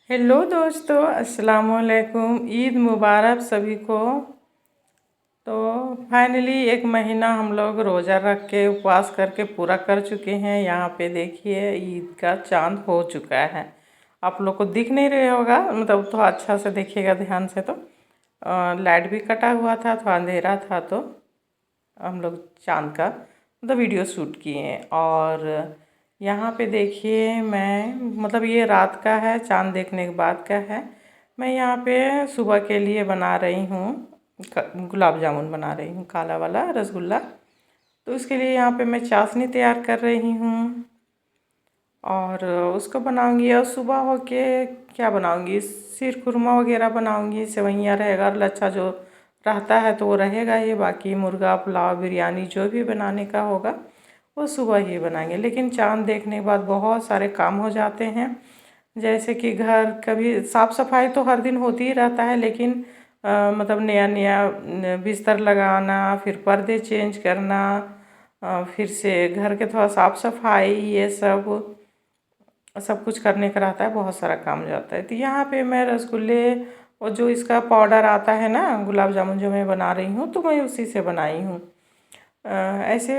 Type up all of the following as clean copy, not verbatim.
Hello दोस्तों, अस्सलाम वालेकुम। ईद मुबारक सभी को। तो फाइनली एक महीना हम लोग रोज़ा रख के उपवास करके पूरा कर चुके हैं। यहाँ पे देखिए ईद का चांद हो चुका है। आप लोग को दिख नहीं रहा होगा, मतलब तो अच्छा से देखिएगा ध्यान से। तो लाइट भी कटा हुआ था, तो अंधेरा था, तो हम लोग चांद का मतलब वीडियो शूट किए। और यहाँ पे देखिए मैं मतलब ये रात का है, चांद देखने के बाद का है। मैं यहाँ पे सुबह के लिए बना रही हूँ, गुलाब जामुन बना रही हूँ, काला वाला रसगुल्ला। तो इसके लिए यहाँ पे मैं चाशनी तैयार कर रही हूँ और उसको बनाऊंगी। और सुबह होके क्या बनाऊंगी, शीर खुरमा वगैरह बनाऊंगी, सेवइयाँ रहेगा, लच्छा जो रहता है तो वो रहेगा ही। बाकी मुर्गा पुलाव बिरयानी जो भी बनाने का होगा वो सुबह ही बनाएंगे। लेकिन चांद देखने के बाद बहुत सारे काम हो जाते हैं, जैसे कि घर कभी साफ़ सफाई तो हर दिन होती ही रहता है, लेकिन मतलब नया नया बिस्तर लगाना, फिर पर्दे चेंज करना, फिर से घर के थोड़ा साफ़ सफाई, ये सब कुछ करने का रहता है, बहुत सारा काम हो जाता है। तो यहाँ पे मैं रसगुल्ले और जो इसका पाउडर आता है ना, गुलाब जामुन जो मैं बना रही हूँ, तो मैं उसी से बनाई हूँ। ऐसे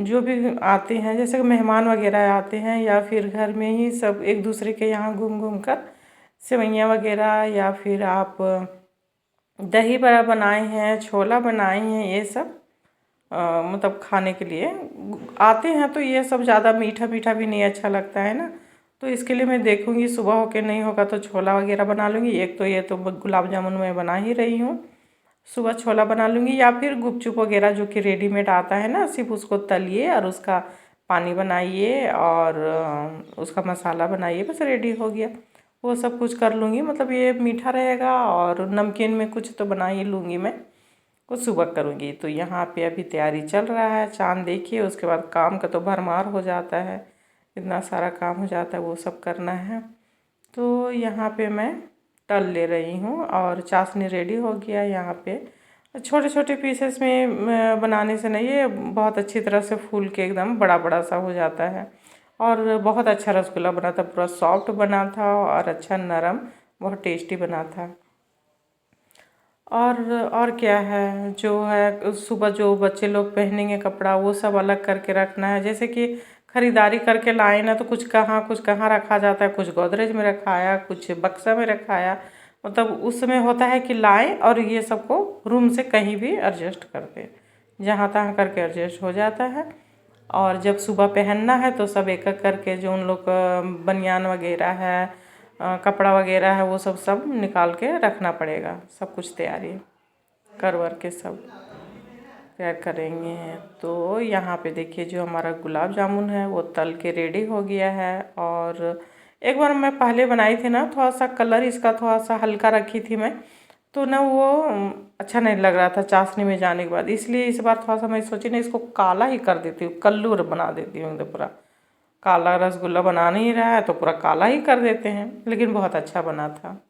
जो भी आते हैं, जैसे कि मेहमान वगैरह आते हैं या फिर घर में ही सब एक दूसरे के यहाँ घूम घूम कर सेवइयाँ वगैरह, या फिर आप दही बड़ा बनाए हैं, छोला बनाए हैं, ये सब मतलब खाने के लिए आते हैं। तो ये सब ज़्यादा मीठा मीठा भी नहीं अच्छा लगता है ना, तो इसके लिए मैं देखूँगी सुबह होके नहीं होगा तो छोला वगैरह बना लूँगी। एक तो ये तो गुलाब जामुन मैं बना ही रही हूँ, सुबह छोला बना लूँगी। या फिर गुपचुप वगैरह जो कि रेडीमेड आता है ना, सिर्फ उसको तलिए और उसका पानी बनाइए और उसका मसाला बनाइए, बस रेडी हो गया। वो सब कुछ कर लूँगी, मतलब ये मीठा रहेगा और नमकीन में कुछ तो बना ही लूँगी मैं, कुछ सुबह करूँगी। तो यहाँ पे अभी तैयारी चल रहा है। चाँद देखिए, उसके बाद काम का तो भरमार हो जाता है, इतना सारा काम हो जाता है, वो सब करना है। तो यहाँ पे मैं तल ले रही हूँ और चाशनी रेडी हो गया। यहाँ पे छोटे छोटे पीसेस में बनाने से नहीं, ये बहुत अच्छी तरह से फूल के एकदम बड़ा बड़ा सा हो जाता है। और बहुत अच्छा रसगुल्ला बना था, पूरा सॉफ्ट बना था और अच्छा नरम, बहुत टेस्टी बना था। और क्या है, जो है सुबह जो बच्चे लोग पहनेंगे कपड़ा वो सब अलग करके रखना है। जैसे कि खरीदारी करके लाए ना, तो कुछ कहाँ रखा जाता है, कुछ गोदरेज में रखाया, कुछ बक्सा में रखाया। मतलब उसमें होता है कि लाएं और ये सबको रूम से कहीं भी एडजस्ट कर दें, जहाँ तहाँ करके एडजस्ट हो जाता है। और जब सुबह पहनना है तो सब एक एक करके जो उन लोग का बनियान वगैरह है, कपड़ा वगैरह है, वो सब निकाल के रखना पड़ेगा। सब कुछ तैयारी कर वर के सब तैयार करेंगे। तो यहाँ पे देखिए जो हमारा गुलाब जामुन है वो तल के रेडी हो गया है। और एक बार मैं पहले बनाई थी ना, थोड़ा सा कलर इसका थोड़ा सा हल्का रखी थी मैं, तो ना वो अच्छा नहीं लग रहा था चाशनी में जाने के बाद। इसलिए इस बार थोड़ा सा मैं सोची ना, इसको काला ही कर देती हूँ, कल्लू बना देती हूँ। एकदम पूरा काला रसगुल्ला बना नहीं रहा है तो पूरा काला ही कर देते हैं, लेकिन बहुत अच्छा बना था।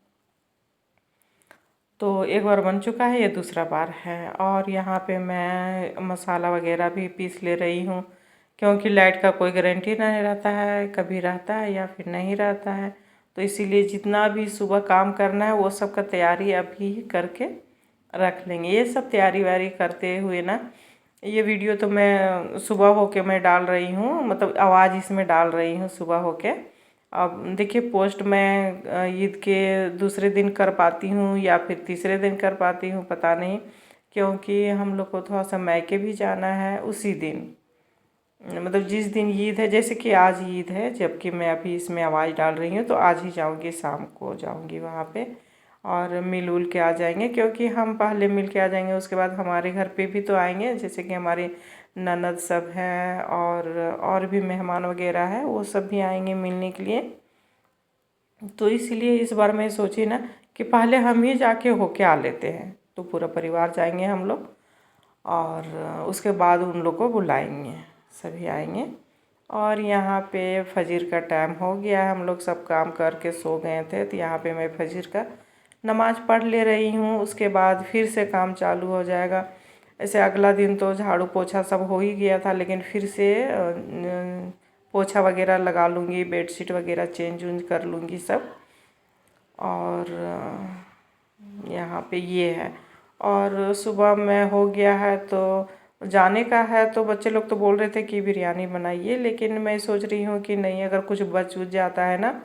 तो एक बार बन चुका है, ये दूसरा बार है। और यहाँ पे मैं मसाला वगैरह भी पीस ले रही हूँ, क्योंकि लाइट का कोई गारंटी नहीं रहता है, कभी रहता है या फिर नहीं रहता है। तो इसीलिए जितना भी सुबह काम करना है वो सब का तैयारी अभी करके रख लेंगे। ये सब तैयारी व्यारी करते हुए ना, ये वीडियो तो मैं सुबह होके मैं डाल रही हूँ, मतलब आवाज़ इसमें डाल रही हूँ सुबह होके। अब देखिए पोस्ट मैं ईद के दूसरे दिन कर पाती हूँ या फिर तीसरे दिन कर पाती हूँ, पता नहीं, क्योंकि हम लोग को थोड़ा सा मैके भी जाना है उसी दिन, मतलब जिस दिन ईद है। जैसे कि आज ईद है, जबकि मैं अभी इसमें आवाज़ डाल रही हूँ, तो आज ही जाऊँगी, शाम को जाऊँगी वहाँ पे और मिल उल के आ जाएंगे। क्योंकि हम पहले मिल के आ जाएंगे, उसके बाद हमारे घर पे भी तो आएंगे, जैसे कि हमारे ननद सब हैं और भी मेहमान वगैरह है, वो सब भी आएंगे मिलने के लिए। तो इसलिए इस बार मैं सोची ना कि पहले हम ही जाके होके आ लेते हैं, तो पूरा परिवार जाएंगे हम लोग और उसके बाद उन लोग को बुलाएंगे, सभी आएंगे। और यहाँ पे फजर का टाइम हो गया है, हम लोग सब काम करके सो गए थे, तो यहाँ पे मैं फजर का नमाज़ पढ़ ले रही हूँ। उसके बाद फिर से काम चालू हो जाएगा। ऐसे अगला दिन तो झाड़ू पोछा सब हो ही गया था, लेकिन फिर से पोछा वगैरह लगा लूँगी, बेडशीट वगैरह चेंज वेंज कर लूँगी सब। और यहाँ पे ये है। और सुबह में हो गया है तो जाने का है, तो बच्चे लोग तो बोल रहे थे कि बिरयानी बनाइए, लेकिन मैं सोच रही हूँ कि नहीं, अगर कुछ बच जाता है ना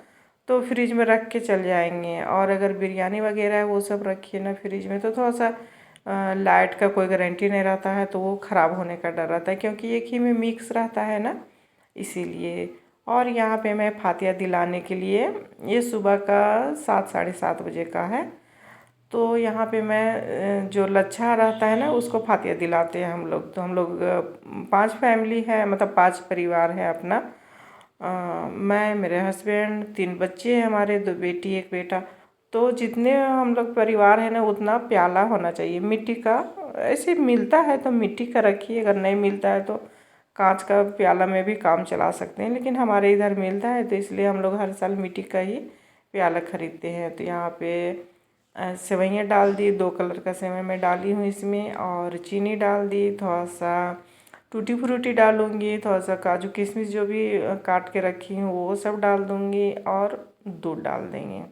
तो फ्रिज में रख के चल जाएंगे। और अगर बिरयानी वगैरह है वो सब रखिए ना फ्रिज में तो थोड़ा सा लाइट का कोई गारंटी नहीं रहता है, तो वो ख़राब होने का डर रहता है, क्योंकि एक ही में मिक्स रहता है ना, इसीलिए। और यहाँ पे मैं फातिया दिलाने के लिए, ये सुबह का 7 साढ़े 7 बजे का है, तो यहाँ पे मैं जो लच्छा रहता है ना उसको फातिया दिलाते हैं हम लोग। तो हम लोग 5 फैमिली है, मतलब 5 परिवार है अपना। मैं, मेरे हस्बैंड, 3 बच्चे हैं हमारे, 2 बेटी 1 बेटा। तो जितने हम लोग परिवार है ना उतना प्याला होना चाहिए मिट्टी का। ऐसे मिलता है तो मिट्टी का रखिए, अगर नहीं मिलता है तो कांच का प्याला में भी काम चला सकते हैं, लेकिन हमारे इधर मिलता है तो इसलिए हम लोग हर साल मिट्टी का ही प्याला खरीदते हैं। तो यहाँ पे सेवइयाँ डाल दी, 2 कलर का सेवई मैं डाली हूँ इसमें, और चीनी डाल दी, थोड़ा सा टूटी फ्रूटी डालूँगी, थोड़ा सा काजू किशमिश जो भी काट के रखी हूँ वो सब डाल दूँगी, और दूध डाल देंगे।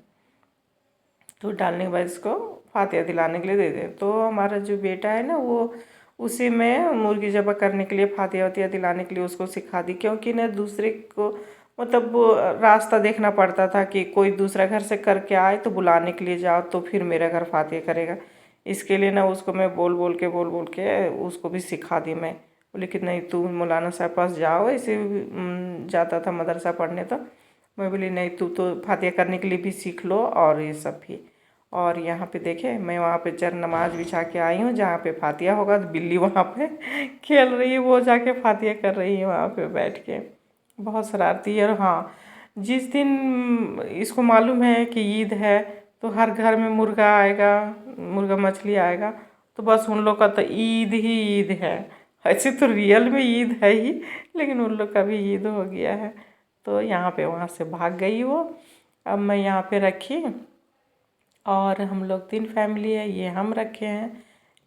दूध डालने के बाद इसको फातिया दिलाने के लिए दे दें। तो हमारा जो बेटा है ना वो, उसी में मुर्गी ज़बह करने के लिए फातिया वातिया दिलाने के लिए उसको सिखा दी, क्योंकि ना दूसरे को मतलब वो रास्ता देखना पड़ता था कि कोई दूसरा घर से करके आए तो बुलाने के लिए जाओ तो फिर मेरा घर फातिया करेगा। इसके लिए ना उसको मैं बोल बोल के उसको भी सिखा दी मैं। बोले कि नहीं, तू मौलाना साहब पास जाओ, ऐसे जाता था मदरसा पढ़ने, तो मैं बोली नहीं, तू तो फातिया करने के लिए भी सीख लो और ये सब भी। और यहाँ पे देखे, मैं वहाँ पे चर नमाज बिछा के आई हूँ, जहाँ पे फातिया होगा तो बिल्ली वहाँ पे खेल रही है, वो जाके फातिया कर रही है वहाँ पे बैठ के, बहुत शरारती है। और हाँ, जिस दिन इसको मालूम है कि ईद है तो हर घर में मुर्गा आएगा, मुर्गा मछली आएगा, तो बस उन लोग का तो ईद ही ईद है। ऐसे तो रियल में ईद है ही, लेकिन उन लोग का भी ईद हो गया है। तो यहाँ पे वहाँ से भाग गई वो। अब मैं यहाँ पे रखी, और हम लोग 3 फैमिली है, ये हम रखे हैं,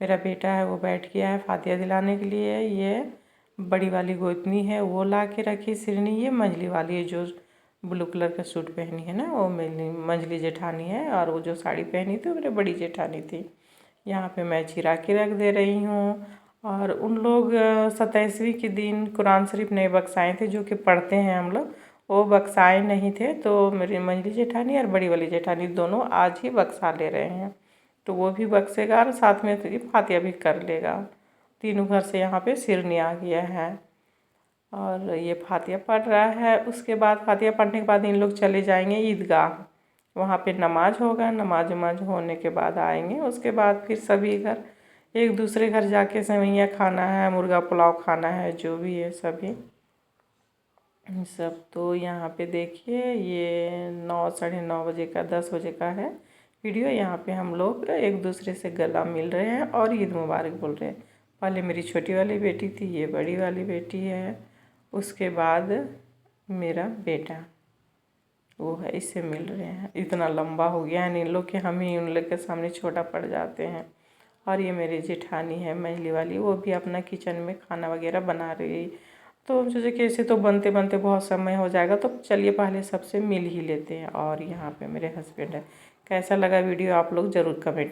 मेरा बेटा है वो बैठ गया है फातिया दिलाने के लिए। ये बड़ी वाली गोतनी है वो ला के रखी सिरनी, ये मंझली वाली है जो ब्लू कलर का सूट पहनी है ना, वो मेरी मंझली जेठानी है, और वो जो साड़ी पहनी थी वो मेरी बड़ी जेठानी थी। यहाँ पे मैं चिरा के रख दे रही हूँ। और उन लोग 27वीं के दिन कुरान शरीफ नहीं बक्साए थे, जो कि पढ़ते हैं हम लोग, वो बक्साए नहीं थे, तो मेरी मंझली जेठानी और बड़ी वाली जेठानी दोनों आज ही बक्सा ले रहे हैं। तो वो भी बक्सेगा और साथ में तो फातिया भी कर लेगा। तीनों घर से यहाँ पे सिरनी आ गया है, और ये फातिया पढ़ रहा है। उसके बाद फातिया पढ़ने के बाद इन लोग चले जाएंगे ईदगाह, वहाँ पे नमाज होगा, नमाज वमाज होने के बाद आएंगे। उसके बाद फिर सभी घर, एक दूसरे घर जाके सेवइयाँ खाना है, मुर्गा पुलाव खाना है, जो भी है सभी सब। तो यहाँ पे देखिए, ये 9 साढ़े 9 बजे का, 10 बजे का है वीडियो। यहाँ पे हम लोग एक दूसरे से गला मिल रहे हैं और ईद मुबारक बोल रहे हैं। पहले मेरी छोटी वाली बेटी थी, ये बड़ी वाली बेटी है, उसके बाद मेरा बेटा वो है, इससे मिल रहे हैं। इतना लंबा हो गया है इन लोग कि हम ही उन लोग के सामने छोटा पड़ जाते हैं। और ये मेरी जेठानी है मंझली वाली, वो भी अपना किचन में खाना वगैरह बना रही। तो हम सोचे कि ऐसे तो बनते बनते बहुत समय हो जाएगा, तो चलिए पहले सबसे मिल ही लेते हैं। और यहाँ पे मेरे हस्बैंड है। कैसा लगा वीडियो आप लोग ज़रूर कमेंट